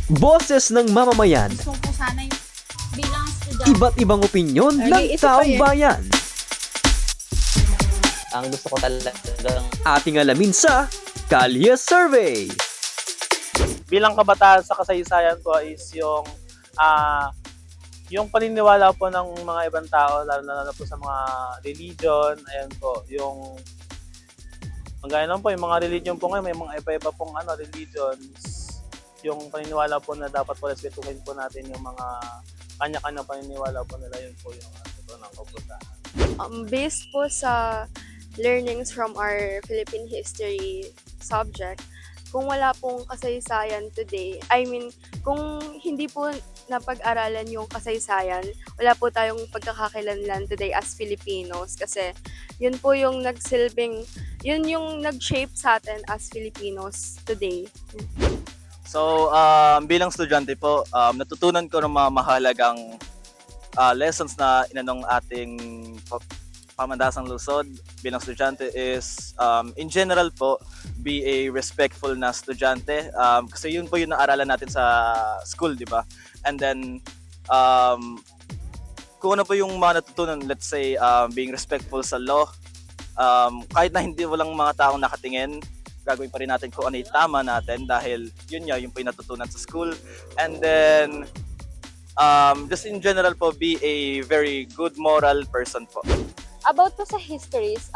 Boses ng mamamayan, Gusto ko sana yung bilang estudyante. iba't ibang opinyon ng taong bayan. Ang gusto ko talagang Ating alamin sa Kalye Survey. Bilang kabataan sa kasaysayan po is yung paniniwala po ng mga ibang tao, lalo na po sa mga religion, ayan po, yung magaya lang po, yung mga religion po ngayon, may mga iba-iba pong religions, yung paniniwala po na dapat po respetuhin po natin yung mga kanya-kanya paniniwala po nila, yun po yung ito ng kabataan. Based po sa learnings from our Philippine history subject, kung wala pong kasaysayan today, kung hindi po napag-aralan yung kasaysayan, wala po tayong pagkakakilanlan today as Filipinos kasi yun po yung yun yung nag-shape sa atin as Filipinos today. So, bilang estudyante po, natutunan ko ng mga mahalagang lessons na inanong ating pamandasang lungsod bilang estudyante is, in general po, be a respectful na estudyante. Kasi yun po yung naaralan natin sa school, di ba? And then, kung ano po yung mga natutunan, let's say, being respectful sa law, kahit na hindi walang mga taong nakatingin, gagawin pa rin natin kung ano yung tama natin dahil yun nga yung po yung natutunan sa school. And then, just in general po, be a very good moral person po. About po sa histories,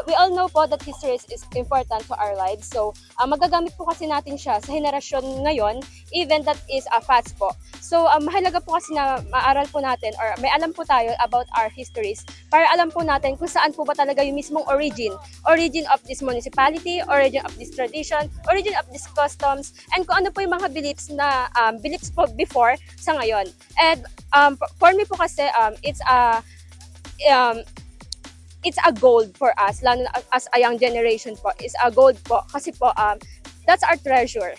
we all know po that histories is important to our lives. So, magagamit po kasi natin siya sa henerasyon ngayon, even that is facts po. So, mahalaga po kasi na maaral po natin or may alam po tayo about our histories para alam po natin kung saan po ba talaga yung mismong origin of this municipality, origin of this tradition, origin of these customs, and kung ano po yung mga beliefs po before sa ngayon. And for me po kasi, it's a gold for us, lalo na as a young generation po, is a gold po. Kasi po, that's our treasure.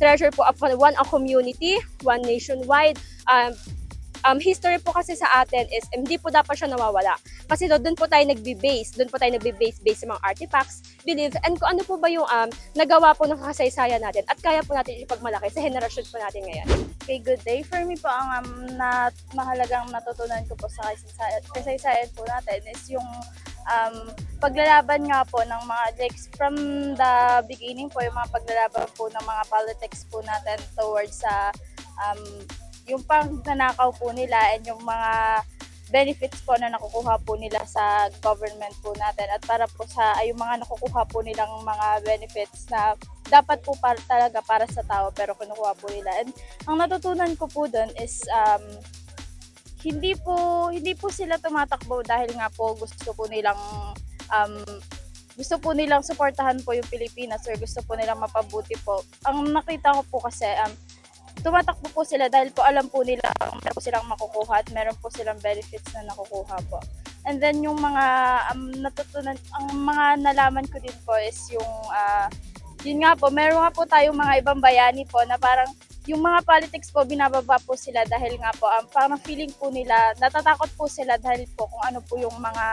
Treasure po of one a community, one nationwide. History po kasi sa atin is hindi po dapat siya nawawala. Kasi doon po tayo nagbe-base sa mga artifacts, beliefs, and kung ano po ba yung nagawa po ng kasaysayan natin at kaya po natin ipagmalaki sa henerasyon po natin ngayon. Okay, good day. For me po, ang mahalagang natutunan ko po sa kasaysayan po natin is yung paglalaban nga po ng mga, like, from the beginning po, yung mga paglalaban po ng mga politics po natin towards sa yung pang nanakaw po nila and yung mga benefits po na nakukuha po nila sa government po natin at para po sa yung mga nakukuha po nilang mga benefits na dapat po talaga para sa tao pero kinukuha po nila. And ang natutunan ko po doon is hindi po sila tumatakbo dahil nga po gusto po nilang suportahan po yung Pilipinas or gusto po nilang mapabuti po. Ang nakita ko po kasi tumatakbo po sila dahil po alam po nila meron po silang makukuha at meron po silang benefits na nakukuha po. And then yung mga natutunan, ang mga nalaman ko din po is yung yun nga po, meron nga po tayong mga ibang bayani po na parang yung mga politics po binababa po sila dahil nga po parang feeling po nila, natatakot po sila dahil po kung ano po yung mga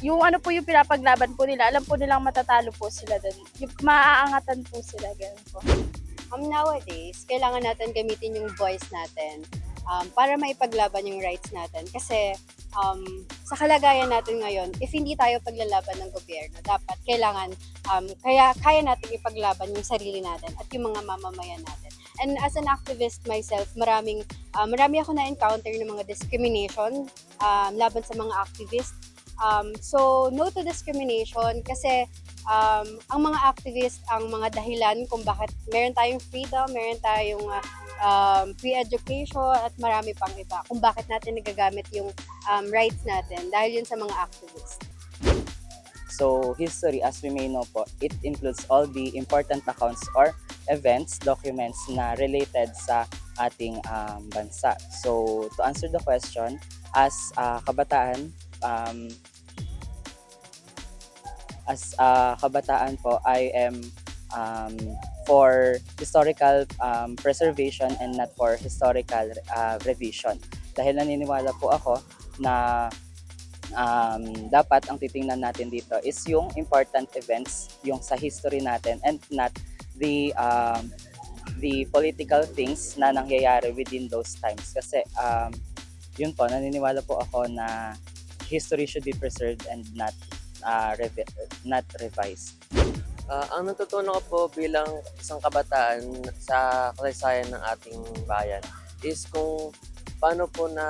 yung ano po yung pinapaglaban po nila, alam po nilang matatalo po sila doon. Yung maaangatan po sila, ganun po. Nowadays, kailangan natin gamitin yung voice natin para maipaglaban yung rights natin. Kasi sa kalagayan natin ngayon, if hindi tayo paglalaban ng gobyerno, dapat kaya natin ipaglaban yung sarili natin at yung mga mamamayan natin. And as an activist myself, marami ako na-encounter ng mga discrimination laban sa mga activists. So, no to discrimination kasi ang mga activist ang mga dahilan kung bakit meron tayong freedom, meron tayong free education at marami pang iba kung bakit natin nagagamit yung rights natin dahil yun sa mga activists. So, history, as we may know po, it includes all the important accounts or events, documents na related sa ating bansa. So, to answer the question, as kabataan po, I am for historical preservation and not for historical revision. Dahil naniniwala po ako na dapat ang titingnan natin dito is yung important events, yung sa history natin and not the political things na nangyayari within those times. Kasi yun po, naniniwala po ako na history should be preserved and not revised. Ang natutunan ko po bilang isang kabataan sa kasaysayan ng ating bayan is kung paano po na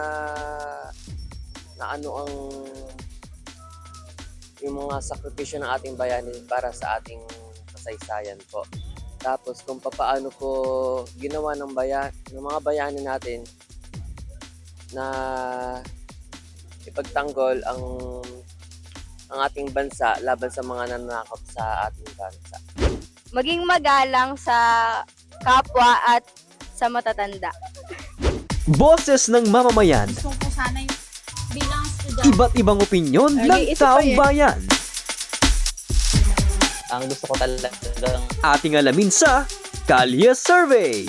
ano ang yung mga sakripisyo ng ating bayani para sa ating kasaysayan po. Tapos kung paano po ginawa ng mga bayani natin na ipagtanggol ang ating bansa laban sa mga nananakop sa ating bansa. Maging magalang sa kapwa at sa matatanda. Boses ng mamamayan, Gusto ko sana yung bilang estudyante. iba't ibang opinyon ng isa pa taong bayan. Ang gusto ko talagang Ating alamin sa Kalye Survey.